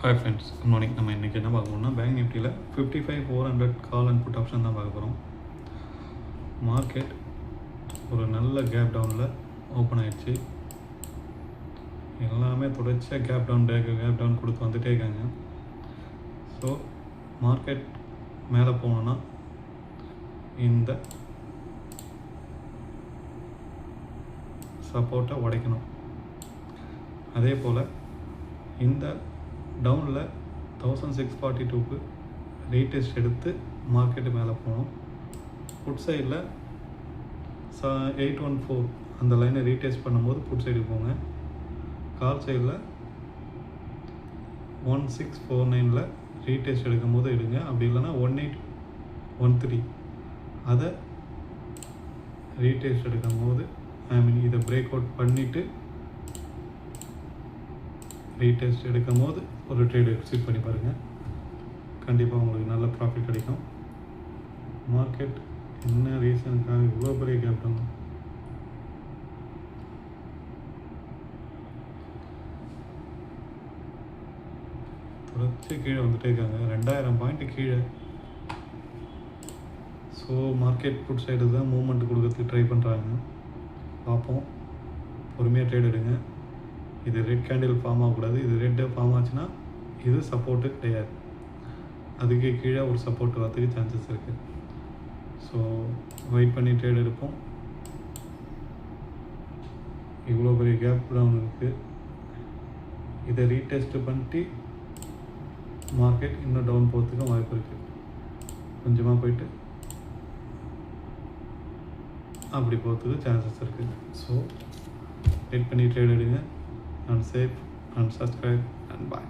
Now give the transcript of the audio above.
Hi friends, good morning. நம்ம இன்னைக்கு என்ன பார்க்க போறோம்னா பேங்க் நிஃப்டியில் 55,400 கால் அண்ட் புட் ஆப்ஷன் தான் பார்க்க போகிறோம். மார்க்கெட் ஒரு நல்ல கேப் டவுனில் ஓப்பன் ஆயிடுச்சு. எல்லாமே தொடர்ச்சியாக கேப் டவுன் கொடுத்து வந்துட்டே இருக்காங்க. ஸோ மார்க்கெட் மேலே போனோன்னா இந்த சப்போர்ட்டை உடைக்கணும். அதே போல் இந்த டவுனில் 1642க்கு ரீடெஸ்ட் எடுத்து மார்க்கெட்டு மேலே போகணும். புட் சைடில் 814 அந்த லைனை ரீடெஸ்ட் பண்ணும்போது புட் சைடு போங்க. கால் சைடில் 1649ல் ரீடெஸ்ட் எடுக்கும் போது எடுங்க. அப்படி இல்லைன்னா 1813 அதை ரீடெஸ்ட் எடுக்கும் போது இதை பிரேக் அவுட் பண்ணிவிட்டு ரீடெஸ்ட் எடுக்கும் போது ஒரு ட்ரேட் எக்ஸிட் பண்ணி பாருங்கள். கண்டிப்பாக உங்களுக்கு நல்ல ப்ராஃபிட் கிடைக்கும். மார்க்கெட் என்ன ரீசனுக்காக இவ்வளோ பெரிய கேப் டவுன்? தொடர்ச்சி கீழே வந்துட்டே இருக்காங்க. 2000 பாயிண்ட் கீழே. ஸோ மார்க்கெட் புட் சைடு தான் மூவ்மெண்ட் கொடுக்கறதுக்கு ட்ரை பண்ணுறாங்க. பார்ப்போம், பொறுமையாக ட்ரேட் எடுங்க. இது ரெட் கேண்டில் ஃபார்ம் ஆகக்கூடாது. இது ரெட்டு ஃபார்ம் ஆச்சுன்னா இது சப்போர்ட்டு கிடையாது. அதுக்கு கீழே ஒரு சப்போர்ட் வரதுக்கு சான்சஸ் இருக்குது. ஸோ வெயிட் பண்ணி ட்ரேட் எடுப்போம். இவ்வளோ பெரிய கேப் டவுன் இருக்குது. இதை ரீடெஸ்ட் பண்ணிட்டு மார்க்கெட் இன்னும் டவுன் போகிறதுக்கும் வாய்ப்பு இருக்குது. கொஞ்சமாக போயிட்டு அப்படி போகிறதுக்கு சான்சஸ் இருக்குது. ஸோ வெயிட் பண்ணி ட்ரேட் எடுங்க. And save and subscribe and bye.